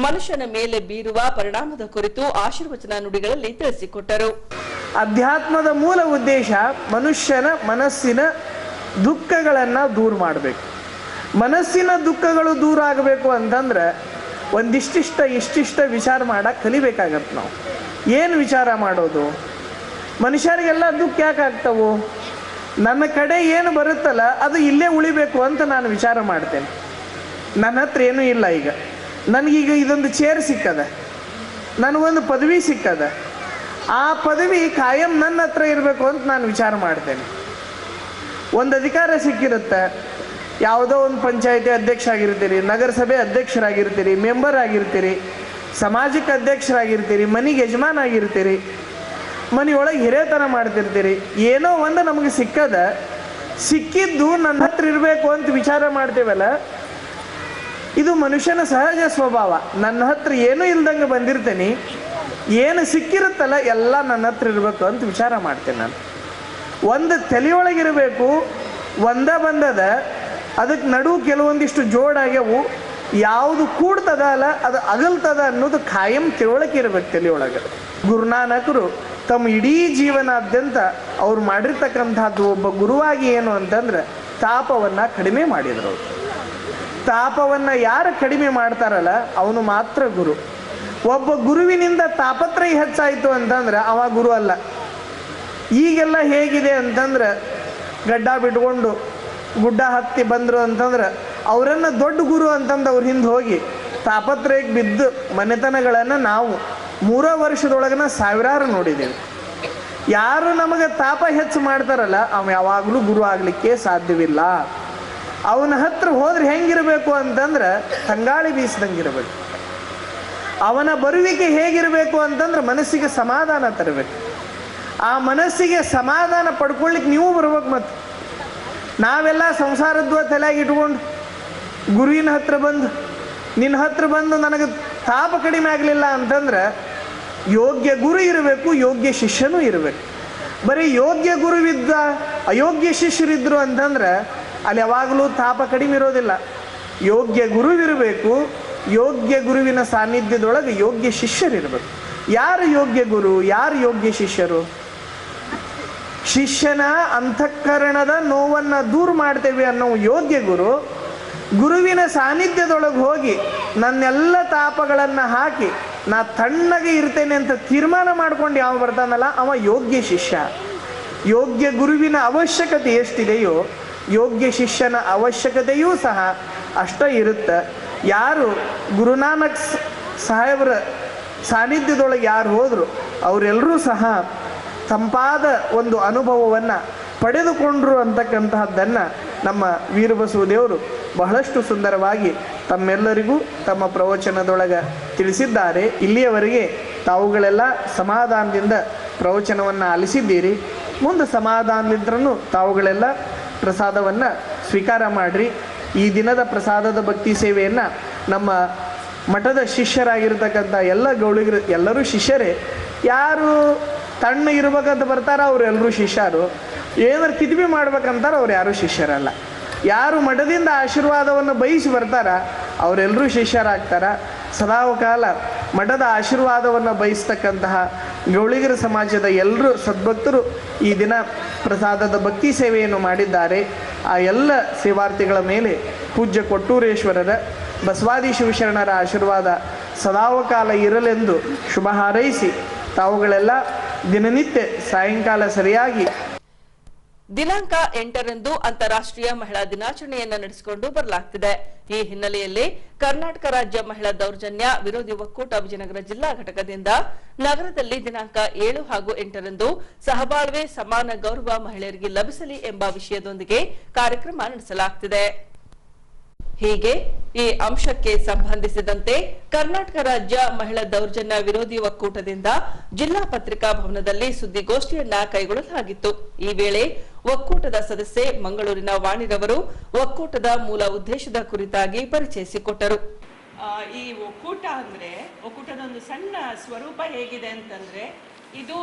ಮನುಷ್ಯನ ಮೇಲೆ ಬೀರುವ ಪರಿಣಾಮದ ಕುರಿತು ಆಶೀರ್ವಚನ ನುಡಿಗಳಲ್ಲಿ ತಿಳಿಸಿಕೊಟ್ಟರು. ಅಧ್ಯಾತ್ಮದ ಮೂಲ ಉದ್ದೇಶ ಮನುಷ್ಯನ ಮನಸ್ಸಿನ ದುಃಖಗಳನ್ನು ದೂರ ಮಾಡಬೇಕು. ಮನಸ್ಸಿನ ದುಃಖಗಳು ದೂರ ಆಗಬೇಕು ಅಂತಂದ್ರೆ ಇಷ್ಟಿಷ್ಟ ವಿಚಾರ ಮಾಡಕ್ಕೆ ಕಲಿಬೇಕಾಗತ್ತೆ. ನಾವು ಏನು ವಿಚಾರ ಮಾಡೋದು? ಮನುಷ್ಯರಿಗೆಲ್ಲ ದುಃಖ ಯಾಕೆ ಆಗ್ತವು? ನನ್ನ ಕಡೆ ಏನು ಬರುತ್ತಲ್ಲ ಅದು ಇಲ್ಲೇ ಉಳಿಬೇಕು ಅಂತ ನಾನು ವಿಚಾರ ಮಾಡ್ತೇನೆ. ನನ್ನ ಹತ್ರ ಏನೂ ಇಲ್ಲ. ಈಗ ನನಗೀಗ ಇದೊಂದು ಚೇರ್ ಸಿಕ್ಕದ, ನನಗೊಂದು ಪದವಿ ಸಿಕ್ಕದ, ಆ ಪದವಿ ಕಾಯಂ ನನ್ನ ಹತ್ರ ಇರಬೇಕು ಅಂತ ನಾನು ವಿಚಾರ ಮಾಡ್ತೇನೆ. ಒಂದು ಅಧಿಕಾರ ಸಿಕ್ಕಿರುತ್ತೆ, ಯಾವುದೋ ಒಂದು ಪಂಚಾಯತಿ ಅಧ್ಯಕ್ಷ ಆಗಿರ್ತೀರಿ, ನಗರಸಭೆ ಅಧ್ಯಕ್ಷರಾಗಿರ್ತೀರಿ, ಮೆಂಬರ್ ಆಗಿರ್ತೀರಿ, ಸಮಾಜಕ್ಕೆ ಅಧ್ಯಕ್ಷರಾಗಿರ್ತೀರಿ, ಮನೆಗೆ ಯಜಮಾನ ಆಗಿರ್ತೀರಿ, ಮನೆಯೊಳಗೆ ಹಿರೇತನ ಮಾಡ್ತಿರ್ತೀರಿ. ಏನೋ ಒಂದು ನಮಗೆ ಸಿಕ್ಕಿದ್ದು ನನ್ನ ಹತ್ರ ಇರಬೇಕು ಅಂತ ವಿಚಾರ ಮಾಡ್ತೇವಲ್ಲ, ಇದು ಮನುಷ್ಯನ ಸಹಜ ಸ್ವಭಾವ. ನನ್ನ ಹತ್ರ ಏನೂ ಇಲ್ದಂಗೆ ಬಂದಿರ್ತೇನೆ, ಏನು ಸಿಕ್ಕಿರುತ್ತಲ್ಲ ಎಲ್ಲ ನನ್ನ ಹತ್ರ ಇರಬೇಕು ಅಂತ ವಿಚಾರ ಮಾಡ್ತೇನೆ. ನಾನು ಒಂದು ತಲೆಯೊಳಗಿರಬೇಕು, ಬಂದದ, ಅದಕ್ಕೆ ನಡು ಕೆಲವೊಂದಿಷ್ಟು ಜೋಡಾಗ್ಯವು, ಯಾವುದು ಕೂಡ್ತದ ಅಲ್ಲ ಅದು ಅಗಲ್ತದ ಅನ್ನೋದು ಖಾಯಂ ತಿಳುವಳಿಕೆ ಇರಬೇಕು ತಲೆಯೊಳಗೆ. ಗುರುನಾನಕರು ತಮ್ಮ ಇಡೀ ಜೀವನಾದ್ಯಂತ ಅವ್ರು ಮಾಡಿರ್ತಕ್ಕಂಥದ್ದು ಒಬ್ಬ ಗುರುವಾಗಿ ಏನು ಅಂತಂದ್ರೆ ತಾಪವನ್ನು ಕಡಿಮೆ ಮಾಡಿದರು. ತಾಪವನ್ನು ಯಾರು ಕಡಿಮೆ ಮಾಡ್ತಾರಲ್ಲ ಅವನು ಮಾತ್ರ ಗುರು. ಒಬ್ಬ ಗುರುವಿನಿಂದ ತಾಪತ್ರಯ ಹೆಚ್ಚಾಯಿತು ಅಂತಂದ್ರೆ ಅವ ಗುರು ಅಲ್ಲ. ಈಗೆಲ್ಲ ಹೇಗಿದೆ ಅಂತಂದ್ರೆ ಗಡ್ಡ ಬಿಟ್ಕೊಂಡು ಗುಡ್ಡ ಹತ್ತಿ ಬಂದರು ಅಂತಂದ್ರೆ ಅವರನ್ನು ದೊಡ್ಡ ಗುರು ಅಂತಂದು ಅವ್ರ ಹಿಂದೆ ಹೋಗಿ ತಾಪತ್ರಯಕ್ಕೆ ಬಿದ್ದು ಮನೆತನಗಳನ್ನು ನಾವು 3 ವರ್ಷದೊಳಗನ ಸಾವಿರಾರು ನೋಡಿದ್ದೇವೆ. ಯಾರು ನಮಗೆ ತಾಪ ಹೆಚ್ಚು ಮಾಡ್ತಾರಲ್ಲ ಅವ ಯಾವಾಗಲೂ ಗುರು ಆಗಲಿಕ್ಕೆ ಸಾಧ್ಯವಿಲ್ಲ. ಅವನ ಹತ್ರ ಹೋದ್ರೆ ಹೆಂಗಿರಬೇಕು ಅಂತಂದ್ರೆ ತಂಗಾಳಿ ಬೀಸಿದಂಗಿರಬೇಕು. ಅವನ ಬರುವಿಕೆ ಹೇಗಿರಬೇಕು ಅಂತಂದ್ರೆ ಮನಸ್ಸಿಗೆ ಸಮಾಧಾನ ತರಬೇಕು. ಆ ಮನಸ್ಸಿಗೆ ಸಮಾಧಾನ ಪಡ್ಕೊಳ್ಳಿಕ್ಕೆ ನೀವು ಬರ್ಬೇಕು. ಮತ್ತು ನಾವೆಲ್ಲ ಸಂಸಾರದ್ವ ತಲೆಯಾಗಿ ಇಟ್ಕೊಂಡು ಗುರುವಿನ ಹತ್ರ ಬಂದು ನಿನ್ನ ಹತ್ರ ಬಂದು ನನಗೆ ತಾಪ ಕಡಿಮೆ ಆಗಲಿಲ್ಲ ಅಂತಂದ್ರೆ ಯೋಗ್ಯ ಗುರು ಇರಬೇಕು, ಯೋಗ್ಯ ಶಿಷ್ಯನೂ ಇರಬೇಕು. ಬರೀ ಯೋಗ್ಯ ಗುರುವಿದ್ದ ಅಯೋಗ್ಯ ಶಿಷ್ಯರಿದ್ದರು ಅಂತಂದ್ರೆ ಅಲ್ಲಿ ಯಾವಾಗಲೂ ತಾಪ ಕಡಿಮೆ ಇರೋದಿಲ್ಲ. ಯೋಗ್ಯ ಗುರುವಿರಬೇಕು, ಯೋಗ್ಯ ಗುರುವಿನ ಸಾನ್ನಿಧ್ಯದೊಳಗೆ ಯೋಗ್ಯ ಶಿಷ್ಯರಿರಬೇಕು. ಯಾರು ಯೋಗ್ಯ ಗುರು, ಯಾರು ಯೋಗ್ಯ ಶಿಷ್ಯರು? ಶಿಷ್ಯನ ಅಂತಃಕರಣದ ನೋವನ್ನು ದೂರ ಮಾಡ್ತೇವೆ ಅನ್ನೋ ಯೋಗ್ಯ ಗುರು. ಗುರುವಿನ ಸಾನ್ನಿಧ್ಯದೊಳಗೆ ಹೋಗಿ ನನ್ನೆಲ್ಲ ತಾಪಗಳನ್ನು ಹಾಕಿ ನಾ ತಣ್ಣಗೆ ಇರ್ತೇನೆ ಅಂತ ತೀರ್ಮಾನ ಮಾಡ್ಕೊಂಡು ಯಾವ ಬರ್ತಾನಲ್ಲ ಅವ ಯೋಗ್ಯ ಶಿಷ್ಯ. ಯೋಗ್ಯ ಗುರುವಿನ ಅವಶ್ಯಕತೆ ಎಷ್ಟಿದೆಯೋ ಯೋಗ್ಯ ಶಿಷ್ಯನ ಅವಶ್ಯಕತೆಯೂ ಸಹ ಅಷ್ಟೇ ಇರುತ್ತೆ. ಯಾರು ಗುರುನಾನಕ್ ಸಾಹೇಬ್ರ ಸಾನ್ನಿಧ್ಯದೊಳಗೆ ಯಾರು ಹೋದರು ಅವರೆಲ್ಲರೂ ಸಹ ತಂಪಾದ ಒಂದು ಅನುಭವವನ್ನು ಪಡೆದುಕೊಂಡ್ರು ಅಂತಕ್ಕಂತಹದ್ದನ್ನು ನಮ್ಮ ವೀರಬಸವ ದೇವರು ಬಹಳಷ್ಟು ಸುಂದರವಾಗಿ ತಮ್ಮೆಲ್ಲರಿಗೂ ತಮ್ಮ ಪ್ರವಚನದೊಳಗೆ ತಿಳಿಸಿದ್ದಾರೆ. ಇಲ್ಲಿಯವರೆಗೆ ತಾವುಗಳೆಲ್ಲ ಸಮಾಧಾನದಿಂದ ಪ್ರವಚನವನ್ನು ಆಲಿಸಿದ್ದೀರಿ. ಮುಂದೆ ಸಮಾಧಾನದಿಂದ್ರೂ ತಾವುಗಳೆಲ್ಲ ಪ್ರಸಾದವನ್ನು ಸ್ವೀಕಾರ ಮಾಡಿರಿ. ಈ ದಿನದ ಪ್ರಸಾದದ ಭಕ್ತಿ ಸೇವೆಯನ್ನು ನಮ್ಮ ಮಠದ ಶಿಷ್ಯರಾಗಿರ್ತಕ್ಕಂಥ ಎಲ್ಲ ಗೌಳಿಗರು ಎಲ್ಲರೂ ಶಿಷ್ಯರೇ. ಯಾರು ತಣ್ಣ ಇರ್ಬೇಕಂತ ಬರ್ತಾರ ಅವರೆಲ್ಲರೂ ಶಿಷ್ಯರು. ಏನಾರು ಕಿದ್ವಿ ಮಾಡ್ಬೇಕಂತಾರೆ ಅವ್ರು ಯಾರೂ ಶಿಷ್ಯರಲ್ಲ. ಯಾರು ಮಠದಿಂದ ಆಶೀರ್ವಾದವನ್ನು ಬಯಸಿ ಬರ್ತಾರ ಅವರೆಲ್ಲರೂ ಶಿಷ್ಯರಾಗ್ತಾರ. ಸದಾಕಾಲ ಮಠದ ಆಶೀರ್ವಾದವನ್ನು ಬಯಸ್ತಕ್ಕಂತಹ ಗೌಳಿಗರ ಸಮಾಜದ ಎಲ್ಲರೂ ಸದ್ಭಕ್ತರು ಈ ದಿನ ಪ್ರಸಾದದ ಭಕ್ತಿ ಸೇವೆಯನ್ನು ಮಾಡಿದ್ದಾರೆ. ಆ ಎಲ್ಲ ಸೇವಾರ್ಥಿಗಳ ಮೇಲೆ ಪೂಜ್ಯ ಕೊಟ್ಟೂರೇಶ್ವರರ ಬಸವಾದಿ ಶಿವಶರಣರ ಆಶೀರ್ವಾದ ಸದಾಕಾಲ ಇರಲೆಂದು ಶುಭ ಹಾರೈಸಿ ತಾವುಗಳೆಲ್ಲ ದಿನನಿತ್ಯ ಸಾಯಂಕಾಲ ಸರಿಯಾಗಿ ದಿನಾಂಕ 8ರಂದು ಅಂತಾರಾಷ್ಟ್ರೀಯ ಮಹಿಳಾ ದಿನಾಚರಣೆಯನ್ನು ನಡೆಸಿಕೊಂಡು ಬರಲಾಗ್ತಿದೆ. ಈ ಹಿನ್ನೆಲೆಯಲ್ಲಿ ಕರ್ನಾಟಕ ರಾಜ್ಯ ಮಹಿಳಾ ದೌರ್ಜನ್ಯ ವಿರೋಧಿ ಒಕ್ಕೂಟ ವಿಜಯನಗರ ಜಿಲ್ಲಾ ಘಟಕದಿಂದ ನಗರದಲ್ಲಿ ದಿನಾಂಕ 7 ಹಾಗೂ 8ರಂದು ಸಹಬಾಳ್ವೆ ಸಮಾನ ಗೌರವ ಮಹಿಳೆಯರಿಗೆ ಲಭಿಸಲಿ ಎಂಬ ವಿಷಯದೊಂದಿಗೆ ಕಾರ್ಯಕ್ರಮ ನಡೆಸಲಾಗುತ್ತಿದೆ. ಹೀಗೆ ಈ ಅಂಶಕ್ಕೆ ಸಂಬಂಧಿಸಿದಂತೆ ಕರ್ನಾಟಕ ರಾಜ್ಯ ಮಹಿಳಾ ದೌರ್ಜನ್ಯ ವಿರೋಧಿ ಒಕ್ಕೂಟದಿಂದ ಜಿಲ್ಲಾ ಪತ್ರಿಕಾ ಭವನದಲ್ಲಿ ಸುದ್ದಿಗೋಷ್ಠಿಯನ್ನ ಕೈಗೊಳ್ಳಲಾಗಿತ್ತು. ಈ ವೇಳೆ ಒಕ್ಕೂಟದ ಸದಸ್ಯೆ ಮಂಗಳೂರಿನ ವಾಣಿರವರು ಒಕ್ಕೂಟದ ಮೂಲ ಉದ್ದೇಶದ ಕುರಿತಾಗಿ ಪರಿಚಯಿಸಿಕೊಟ್ಟರು. ಈ ಒಕ್ಕೂಟದ ಒಂದು ಸಣ್ಣ ಸ್ವರೂಪ ಹೇಗಿದೆ ಅಂತಂದ್ರೆ, ಇದು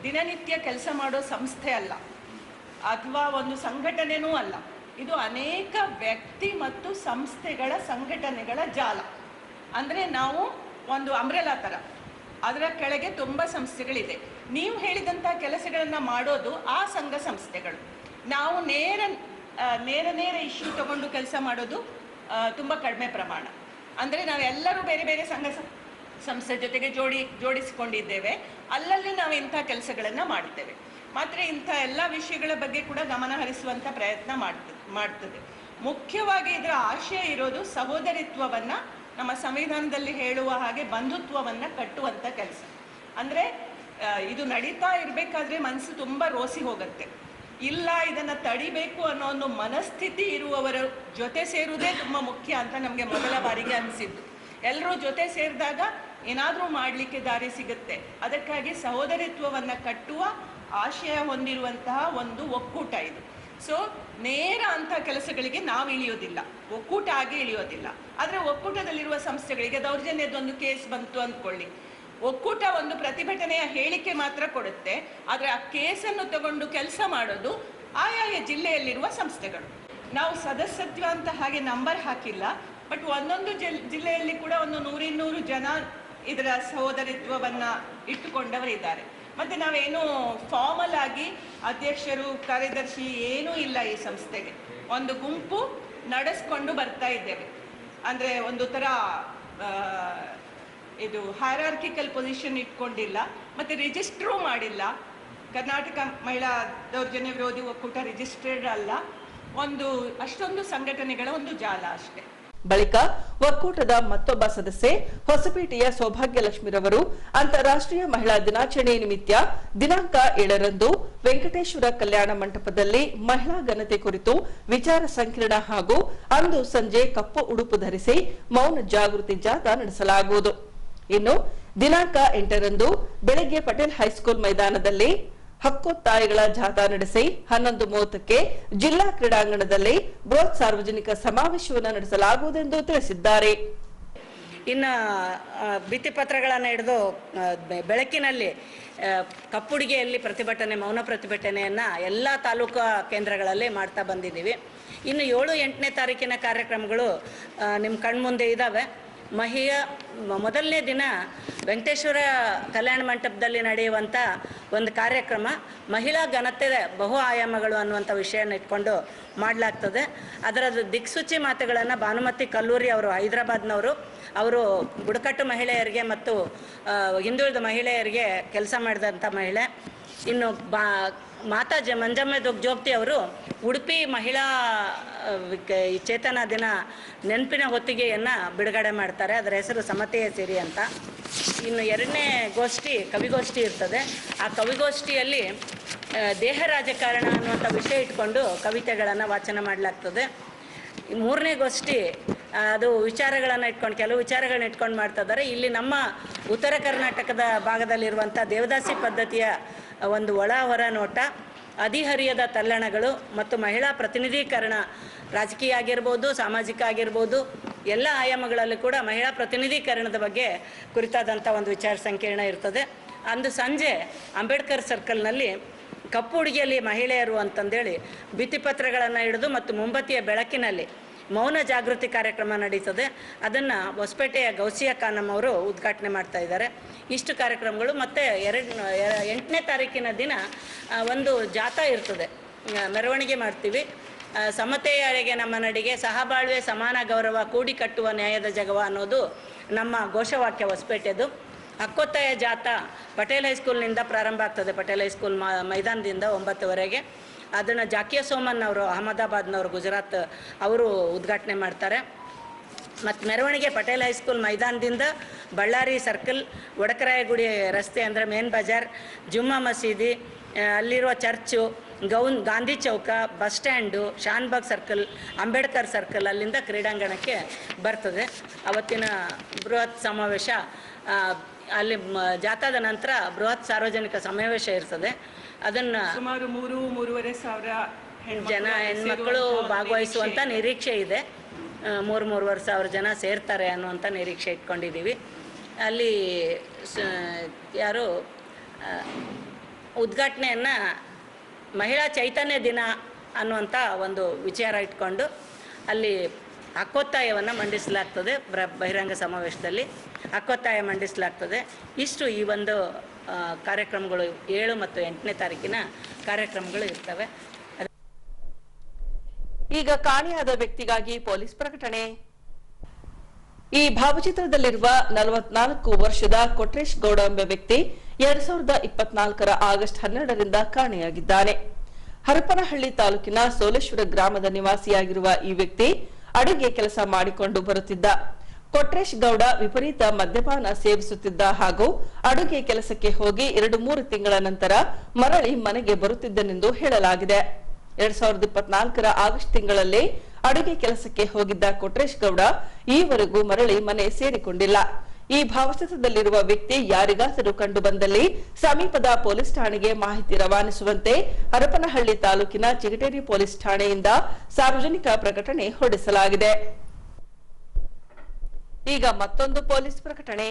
ದಿನನಿತ್ಯ ಕೆಲಸ ಮಾಡೋ ಸಂಸ್ಥೆ ಅಲ್ಲ ಅಥವಾ ಒಂದು ಸಂಘಟನೆನೂ ಅಲ್ಲ. ಇದು ಅನೇಕ ವ್ಯಕ್ತಿ ಮತ್ತು ಸಂಸ್ಥೆಗಳ ಸಂಘಟನೆಗಳ ಜಾಲ. ಅಂದರೆ ನಾವು ಒಂದು ಅಂಬ್ರೆಲಾ ಥರ, ಅದರ ಕೆಳಗೆ ತುಂಬ ಸಂಸ್ಥೆಗಳಿದೆ. ನೀವು ಹೇಳಿದಂಥ ಕೆಲಸಗಳನ್ನು ಮಾಡೋದು ಆ ಸಂಘ ಸಂಸ್ಥೆಗಳು. ನಾವು ನೇರ ಇಶ್ಯೂ ತಗೊಂಡು ಕೆಲಸ ಮಾಡೋದು ತುಂಬ ಕಡಿಮೆ ಪ್ರಮಾಣ. ಅಂದರೆ ನಾವೆಲ್ಲರೂ ಬೇರೆ ಬೇರೆ ಸಂಘ ಸಂಸ್ಥೆ ಜೊತೆಗೆ ಜೋಡಿಸಿಕೊಂಡಿದ್ದೇವೆ. ಅಲ್ಲಲ್ಲಿ ನಾವು ಇಂಥ ಕೆಲಸಗಳನ್ನು ಮಾಡಿದ್ದೇವೆ. ಮಾತ್ರ ಇಂಥ ಎಲ್ಲ ವಿಷಯಗಳ ಬಗ್ಗೆ ಕೂಡ ಗಮನ ಹರಿಸುವಂಥ ಪ್ರಯತ್ನ ಮಾಡ್ತದೆ. ಮುಖ್ಯವಾಗಿ ಇದರ ಆಶಯ ಇರೋದು ಸಹೋದರಿತ್ವವನ್ನು, ನಮ್ಮ ಸಂವಿಧಾನದಲ್ಲಿ ಹೇಳುವ ಹಾಗೆ ಬಂಧುತ್ವವನ್ನು ಕಟ್ಟುವಂಥ ಕೆಲಸ. ಅಂದರೆ ಇದು ನಡೀತಾ ಇರಬೇಕಾದ್ರೆ ಮನಸ್ಸು ತುಂಬ ರೋಸಿ ಹೋಗುತ್ತೆ. ಇಲ್ಲ, ಇದನ್ನು ತಡಿಬೇಕು ಅನ್ನೋ ಒಂದು ಮನಸ್ಥಿತಿ ಇರುವವರ ಜೊತೆ ಸೇರುವುದೇ ತುಂಬ ಮುಖ್ಯ ಅಂತ ನಮಗೆ ಮೊದಲ ಬಾರಿಗೆ ಅನಿಸಿದ್ದು. ಎಲ್ಲರೂ ಜೊತೆ ಸೇರಿದಾಗ ಏನಾದರೂ ಮಾಡಲಿಕ್ಕೆ ದಾರಿ ಸಿಗುತ್ತೆ. ಅದಕ್ಕಾಗಿ ಸಹೋದರಿತ್ವವನ್ನು ಕಟ್ಟುವ ಆಶಯ ಹೊಂದಿರುವಂತಹ ಒಂದು ಒಕ್ಕೂಟ ಇದು. ಸೊ ನೇರ ಅಂಥ ಕೆಲಸಗಳಿಗೆ ನಾವು ಇಳಿಯೋದಿಲ್ಲ, ಒಕ್ಕೂಟ ಆಗಿ ಇಳಿಯೋದಿಲ್ಲ. ಆದರೆ ಒಕ್ಕೂಟದಲ್ಲಿರುವ ಸಂಸ್ಥೆಗಳಿಗೆ ದೌರ್ಜನ್ಯದೊಂದು ಕೇಸ್ ಬಂತು ಅಂದ್ಕೊಳ್ಳಿ, ಒಕ್ಕೂಟ ಒಂದು ಪ್ರತಿಭಟನೆಯ ಹೇಳಿಕೆ ಮಾತ್ರ ಕೊಡುತ್ತೆ. ಆದರೆ ಆ ಕೇಸನ್ನು ತಗೊಂಡು ಕೆಲಸ ಮಾಡೋದು ಆಯಾಯ ಜಿಲ್ಲೆಯಲ್ಲಿರುವ ಸಂಸ್ಥೆಗಳು. ನಾವು ಸದಸ್ಯತ್ವ ಅಂತ ಹಾಗೆ ನಂಬರ್ ಹಾಕಿಲ್ಲ, ಬಟ್ ಒಂದೊಂದು ಜಿಲ್ಲೆಯಲ್ಲಿ ಕೂಡ ಒಂದು 100-200 ಜನ ಇದರ ಸಹೋದರಿತ್ವವನ್ನು ಇಟ್ಟುಕೊಂಡವರಿದ್ದಾರೆ. ಮತ್ತು ನಾವೇನು ಫಾರ್ಮಲ್ ಆಗಿ ಅಧ್ಯಕ್ಷರು, ಕಾರ್ಯದರ್ಶಿ ಏನೂ ಇಲ್ಲ. ಈ ಸಂಸ್ಥೆಗೆ ಒಂದು ಗುಂಪು ನಡೆಸ್ಕೊಂಡು ಬರ್ತಾ ಇದ್ದೇವೆ. ಅಂದರೆ ಒಂದು ಥರ ಇದು ಹೈರಾರ್ಕಿಕಲ್ ಪೊಸಿಷನ್ ಇಟ್ಕೊಂಡಿಲ್ಲ, ಮತ್ತು ರಿಜಿಸ್ಟ್ರೂ ಮಾಡಿಲ್ಲ. ಕರ್ನಾಟಕ ಮಹಿಳಾ ದೌರ್ಜನ್ಯ ವಿರೋಧಿ ಒಕ್ಕೂಟ ರಿಜಿಸ್ಟರ್ಡ್ ಅಲ್ಲ. ಅಷ್ಟೊಂದು ಸಂಘಟನೆಗಳ ಒಂದು ಜಾಲ ಅಷ್ಟೇ. ಬಳಿಕ ಒಕ್ಕೂಟದ ಮತ್ತೊಬ್ಬ ಸದಸ್ಯೆ ಹೊಸಪೇಟೆಯ ಸೌಭಾಗ್ಯಲಕ್ಷ್ಮಿರವರು ಅಂತಾರಾಷ್ಟ್ರೀಯ ಮಹಿಳಾ ದಿನಾಚರಣೆ ನಿಮಿತ್ತ ದಿನಾಂಕ 7ರಂದು ವೆಂಕಟೇಶ್ವರ ಕಲ್ಯಾಣ ಮಂಟಪದಲ್ಲಿ ಮಹಿಳಾ ಘನತೆ ಕುರಿತು ವಿಚಾರ ಸಂಕಿರಣ ಹಾಗೂ ಅಂದು ಸಂಜೆ ಕಪ್ಪು ಉಡುಪು ಧರಿಸಿ ಮೌನ ಜಾಗೃತಿ ಜಾಥಾ ನಡೆಸಲಾಗುವುದು. ಇನ್ನು ದಿನಾಂಕ 8ರಂದು ಬೆಳಗ್ಗೆ ಪಟೇಲ್ ಹೈಸ್ಕೂಲ್ ಮೈದಾನದಲ್ಲಿ ಹಕ್ಕೊತ್ತಾಯಗಳ ಜಾಥಾ ನಡೆಸಿ 11:30ಕ್ಕೆ ಜಿಲ್ಲಾ ಕ್ರೀಡಾಂಗಣದಲ್ಲಿ ಬೃಹತ್ ಸಾರ್ವಜನಿಕ ಸಮಾವೇಶವನ್ನು ನಡೆಸಲಾಗುವುದೆಂದು ತಿಳಿಸಿದ್ದಾರೆ. ಇನ್ನು ಭಿತ್ತಿಪತ್ರಗಳನ್ನು ಹಿಡಿದು ಬೆಳಕಿನಲ್ಲಿ ಕಪ್ಪುಡಿಗೆಯಲ್ಲಿ ಪ್ರತಿಭಟನೆ, ಮೌನ ಪ್ರತಿಭಟನೆಯನ್ನು ಎಲ್ಲ ತಾಲೂಕು ಕೇಂದ್ರಗಳಲ್ಲಿ ಮಾಡ್ತಾ ಬಂದಿದ್ದೀವಿ. ಇನ್ನು 7-8ನೇ ತಾರೀಕಿನ ಕಾರ್ಯಕ್ರಮಗಳು ನಿಮ್ಮ ಕಣ್ಮುಂದೆ ಇದ್ದಾವೆ. ಮೊದಲನೇ ದಿನ ವೆಂಕಟೇಶ್ವರ ಕಲ್ಯಾಣ ಮಂಟಪದಲ್ಲಿ ನಡೆಯುವಂಥ ಒಂದು ಕಾರ್ಯಕ್ರಮ ಮಹಿಳಾ ಘನತೆ ಬಹು ಆಯಾಮಗಳು ಅನ್ನುವಂಥ ವಿಷಯನ ಇಟ್ಕೊಂಡು ಮಾಡಲಾಗ್ತದೆ. ಅದರ ದಿಕ್ಸೂಚಿ ಮಾತುಗಳನ್ನು ಭಾನುಮತಿ ಕಲ್ಲೂರಿ ಅವರು, ಹೈದರಾಬಾದ್ನವರು, ಅವರು ಬುಡಕಟ್ಟು ಮಹಿಳೆಯರಿಗೆ ಮತ್ತು ಹಿಂದುಳಿದ ಮಹಿಳೆಯರಿಗೆ ಕೆಲಸ ಮಾಡಿದಂಥ ಮಹಿಳೆ. ಇನ್ನು ಮಾತಾ ಮಂಜಮ್ಮ ಜೋಗ್ತಿ ಅವರು ಉಡುಪಿ ಮಹಿಳಾ ಚೇತನ ದಿನ ನೆನಪಿನ ಹೊತ್ತಿಗೆಯನ್ನು ಬಿಡುಗಡೆ ಮಾಡ್ತಾರೆ. ಅದರ ಹೆಸರು ಸಮತೆಯ ಸಿರಿ ಅಂತ. ಇನ್ನು 2ನೇ ಗೋಷ್ಠಿ ಕವಿಗೋಷ್ಠಿ ಇರ್ತದೆ. ಆ ಕವಿಗೋಷ್ಠಿಯಲ್ಲಿ ದೇಹ ರಾಜಕಾರಣ ಅನ್ನುವಂಥ ವಿಷಯ ಇಟ್ಕೊಂಡು ಕವಿತೆಗಳನ್ನು ವಾಚನ ಮಾಡಲಾಗ್ತದೆ. 3ನೇ ಗೋಷ್ಠಿ ಅದು ವಿಚಾರಗಳನ್ನು ಇಟ್ಕೊಂಡು, ಕೆಲವು ವಿಚಾರಗಳನ್ನ ಇಟ್ಕೊಂಡು ಮಾಡ್ತಾ ಇದ್ದಾರೆ. ಇಲ್ಲಿ ನಮ್ಮ ಉತ್ತರ ಕರ್ನಾಟಕದ ಭಾಗದಲ್ಲಿರುವಂಥ ದೇವದಾಸಿ ಪದ್ಧತಿಯ ಒಂದು ಒಳ ಹೊರ ನೋಟ, ಹದಿಹರಿಯದ ತಲ್ಲಣಗಳು ಮತ್ತು ಮಹಿಳಾ ಪ್ರತಿನಿಧೀಕರಣ, ರಾಜಕೀಯ ಆಗಿರ್ಬೋದು, ಸಾಮಾಜಿಕ ಆಗಿರ್ಬೋದು, ಎಲ್ಲ ಆಯಾಮಗಳಲ್ಲಿ ಕೂಡ ಮಹಿಳಾ ಪ್ರತಿನಿಧೀಕರಣದ ಬಗ್ಗೆ ಕುರಿತಾದಂಥ ಒಂದು ವಿಚಾರ ಸಂಕಿರಣ ಇರ್ತದೆ. ಅಂದು ಸಂಜೆ ಅಂಬೇಡ್ಕರ್ ಸರ್ಕಲ್ನಲ್ಲಿ ಕಪ್ಪು ಹುಡುಗಿಯಲ್ಲಿ ಮಹಿಳೆಯರು ಅಂತಂದೇಳಿ ಭಿತ್ತಿಪತ್ರಗಳನ್ನು ಹಿಡಿದು ಮತ್ತು ಮೊಂಬತ್ತಿಯ ಬೆಳಕಿನಲ್ಲಿ ಮೌನ ಜಾಗೃತಿ ಕಾರ್ಯಕ್ರಮ ನಡೀತದೆ. ಅದನ್ನು ಹೊಸಪೇಟೆಯ ಗೌಸಿಯಾ ಖಾನಮ್ ಅವರು ಉದ್ಘಾಟನೆ ಮಾಡ್ತಾ ಇದ್ದಾರೆ. ಇಷ್ಟು ಕಾರ್ಯಕ್ರಮಗಳು ಮತ್ತು 8ನೇ ತಾರೀಕಿನ ದಿನ ಒಂದು ಜಾಥಾ ಇರ್ತದೆ, ಮೆರವಣಿಗೆ ಮಾಡ್ತೀವಿ. ಸಮತೆಯಡೆಗೆ ನಮ್ಮ ನಡಿಗೆ, ಸಹಬಾಳ್ವೆ ಸಮಾನ ಗೌರವ, ಕೂಡಿ ಕಟ್ಟುವ ನ್ಯಾಯದ ಜಗವ ಅನ್ನೋದು ನಮ್ಮ ಘೋಷವಾಕ್ಯ ಹೊಸಪೇಟೆದು. ಹಕ್ಕೊತ್ತಾಯ ಜಾಥಾ ಪಟೇಲ್ ಹೈಸ್ಕೂಲ್ನಿಂದ ಪ್ರಾರಂಭ ಆಗ್ತದೆ, ಪಟೇಲ್ ಹೈಸ್ಕೂಲ್ ಮೈದಾನದಿಂದ 9ವರೆಗೆ. ಅದನ್ನು ಜಾಕಿಯಾ ಸೋಮನ್ ಅವರು ಅಹಮದಾಬಾದ್ನವರು, ಗುಜರಾತ್, ಅವರು ಉದ್ಘಾಟನೆ ಮಾಡ್ತಾರೆ. ಮತ್ತು ಮೆರವಣಿಗೆ ಪಟೇಲ್ ಹೈಸ್ಕೂಲ್ ಮೈದಾನದಿಂದ ಬಳ್ಳಾರಿ ಸರ್ಕಲ್, ಒಡಕರಾಯಗುಡಿ ರಸ್ತೆ ಅಂದರೆ ಮೇನ್ ಬಜಾರ್, ಜುಮ್ಮಾ ಮಸೀದಿ, ಅಲ್ಲಿರುವ ಚರ್ಚು, ಗಾಂಧಿ ಚೌಕ, bus stand, Shanbhag circle, Ambedkar circle, ಅಲ್ಲಿಂದ ಕ್ರೀಡಾಂಗಣಕ್ಕೆ ಬರ್ತದೆ. ಅವತ್ತಿನ ಬೃಹತ್ ಸಮಾವೇಶ, ಅಲ್ಲಿ ಜಾಥಾದ ನಂತರ ಬೃಹತ್ ಸಾರ್ವಜನಿಕ ಸಮಾವೇಶ ಇರ್ತದೆ. ಅದನ್ನು ಸುಮಾರು 3-3.5 ಸಾವಿರ ಜನ ಹೆಣ್ಮಕ್ಳು ಭಾಗವಹಿಸುವಂಥ ನಿರೀಕ್ಷೆ ಇದೆ. 3-3.5 ಸಾವಿರ ಜನ ಸೇರ್ತಾರೆ ಅನ್ನುವಂಥ ನಿರೀಕ್ಷೆ ಇಟ್ಕೊಂಡಿದ್ದೀವಿ. ಅಲ್ಲಿ ಯಾರು ಉದ್ಘಾಟನೆಯನ್ನು ಮಹಿಳಾ ಚೈತನ್ಯ ದಿನ ಅನ್ನುವಂಥ ಒಂದು ವಿಚಾರ ಇಟ್ಕೊಂಡು ಅಲ್ಲಿ ಹಕ್ಕೊತ್ತಾಯವನ್ನು ಮಂಡಿಸಲಾಗ್ತದೆ. ಬಹಿರಂಗ ಸಮಾವೇಶದಲ್ಲಿ ಹಕ್ಕೊತ್ತಾಯ ಮಂಡಿಸಲಾಗ್ತದೆ. ಇಷ್ಟು ಈ ಒಂದು ಕಾರ್ಯಕ್ರಮಗಳು 7 ಮತ್ತು 8ನೇ ತಾರೀಕಿನ ಕಾರ್ಯಕ್ರಮಗಳು ಇರ್ತವೆ. ಈಗ ಕಾಣೆಯಾದ ವ್ಯಕ್ತಿಗಾಗಿ ಪೊಲೀಸ್ ಪ್ರಕಟಣೆ. ಈ ಭಾವಚಿತ್ರದಲ್ಲಿರುವ 44 ವರ್ಷದ ಕೊಟ್ರೇಶ್ ಗೌಡ ಎಂಬ ವ್ಯಕ್ತಿ 2024 ಆಗಸ್ಟ್ 12ರಿಂದ ಕಾಣೆಯಾಗಿದ್ದಾನೆ. ಹರಪನಹಳ್ಳಿ ತಾಲೂಕಿನ ಸೋಲೇಶ್ವರ ಗ್ರಾಮದ ನಿವಾಸಿಯಾಗಿರುವ ಈ ವ್ಯಕ್ತಿ ಅಡುಗೆ ಕೆಲಸ ಮಾಡಿಕೊಂಡು ಬರುತ್ತಿದ್ದ. ಕೊಟ್ರೇಶ್ ಗೌಡ ವಿಪರೀತ ಮದ್ಯಪಾನ ಸೇವಿಸುತ್ತಿದ್ದ ಹಾಗೂ ಅಡುಗೆ ಕೆಲಸಕ್ಕೆ ಹೋಗಿ 2-3 ತಿಂಗಳ ನಂತರ ಮರಳಿ ಮನೆಗೆ ಬರುತ್ತಿದ್ದನೆಂದು ಹೇಳಲಾಗಿದೆ. 2024 ಆಗಸ್ಟ್ ತಿಂಗಳಲ್ಲಿ ಅಡುಗೆ ಕೆಲಸಕ್ಕೆ ಹೋಗಿದ್ದ ಕೊಟ್ರೇಶ್ ಗೌಡ ಈವರೆಗೂ ಮರಳಿ ಮನೆ ಸೇರಿಕೊಂಡಿಲ್ಲ. ಈ ಭಾವಚಿತ್ರದಲ್ಲಿರುವ ವ್ಯಕ್ತಿ ಯಾರಿಗಾದರೂ ಕಂಡು ಬಂದಲ್ಲಿ ಸಮೀಪದ ಪೊಲೀಸ್ ಠಾಣೆಗೆ ಮಾಹಿತಿ ರವಾನಿಸುವಂತೆ ಹರಪನಹಳ್ಳಿ ತಾಲೂಕಿನ ಚಿಗಟೇರಿ ಪೊಲೀಸ್ ಠಾಣೆಯಿಂದ ಸಾರ್ವಜನಿಕ ಪ್ರಕಟಣೆ ಹೊರಡಿಸಲಾಗಿದೆ. ಈಗ ಮತ್ತೊಂದು ಪೊಲೀಸ್ ಪ್ರಕಟಣೆ.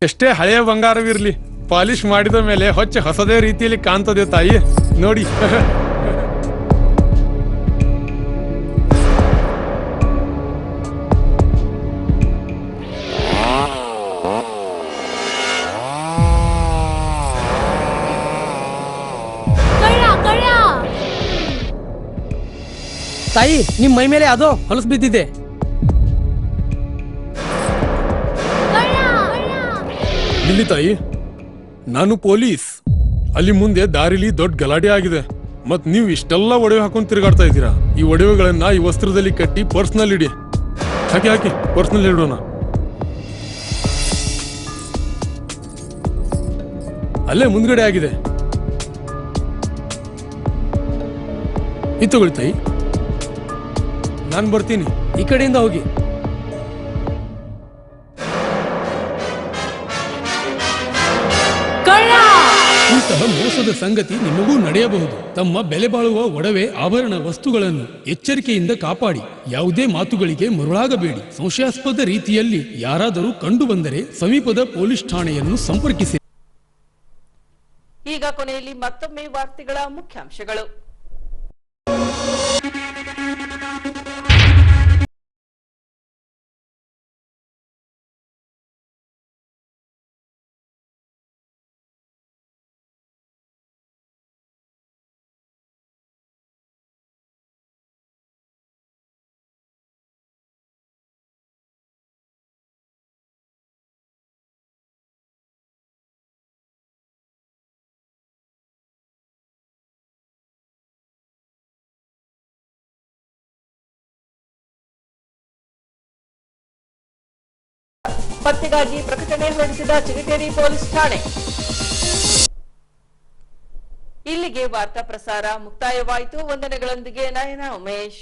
ಎಷ್ಟೇ ಹಳೆಯ ಬಂಗಾರವಿರ್ಲಿ, ಪಾಲಿಶ್ ಮಾಡಿದ ಮೇಲೆ ಹೊಸದೇ ರೀತಿಯಲ್ಲಿ ಕಾಣ್ತದೆ ತಾಯಿ, ನೋಡಿ. ತಾಯಿ, ನಿಮ್ ಮೈ ಮೇಲೆ ಅದೋ ಹೊಲಸು ಬಿದ್ದಿದೆ. ಇಲ್ಲಿ ತಾಯಿ, ನಾನು ಪೊಲೀಸ್. ಅಲ್ಲಿ ಮುಂದೆ ದಾರಿಲಿ ದೊಡ್ಡ ಗಲಾಟೆ ಆಗಿದೆ. ಮತ್ ನೀವು ಇಷ್ಟೆಲ್ಲ ಒಡವೆ ಹಾಕೊಂಡು ತಿರುಗಾಡ್ತಾ ಇದ್ದೀರಾ. ಈ ಒಡವೆಗಳನ್ನ ಈ ವಸ್ತ್ರದಲ್ಲಿ ಕಟ್ಟಿ ಪರ್ಸ್ನಲ್ ಇಡಿ. ಹಾಕಿ ಪರ್ಸ್ನಲ್ ಇಡೋಣ. ಅಲ್ಲೇ ಮುಂದ್ಗಡೆ ಆಗಿದೆ. ಇದು ತಗೊಳ್ಳಿ ತಾಯಿ, ನಾನು ಬರ್ತೀನಿ. ಈ ಕಡೆಯಿಂದ ಹೋಗಿ. ಇಂತಹ ಮೋಸದ ಸಂಗತಿ ನಿಮಗೂ ನಡೆಯಬಹುದು. ತಮ್ಮ ಬೆಲೆ ಬಾಳುವ ಒಡವೆ ಆಭರಣ ವಸ್ತುಗಳನ್ನು ಎಚ್ಚರಿಕೆಯಿಂದ ಕಾಪಾಡಿ. ಯಾವುದೇ ಮಾತುಗಳಿಗೆ ಮರುಳಾಗಬೇಡಿ. ಸಂಶಯಾಸ್ಪದ ರೀತಿಯಲ್ಲಿ ಯಾರಾದರೂ ಕಂಡು ಬಂದರೆ ಸಮೀಪದ ಪೊಲೀಸ್ ಠಾಣೆಯನ್ನು ಸಂಪರ್ಕಿಸಿ. ಈಗ ಕೊನೆಯಲ್ಲಿ ಮತ್ತೊಮ್ಮೆ ವಾರ್ತೆಗಳ ಮುಖ್ಯಾಂಶಗಳು. ಪತ್ತೆಗಾಗಿ ಪ್ರಕಟಣೆ ಹೊರಡಿಸಿದ ಚಿಗಟೇರಿ ಪೊಲೀಸ್ ಠಾಣೆ. ಇಲ್ಲಿಗೆ ವಾರ್ತಾ ಪ್ರಸಾರ ಮುಕ್ತಾಯವಾಯಿತು. ವಂದನೆಗಳೊಂದಿಗೆ ನಯನ ಉಮೇಶ್.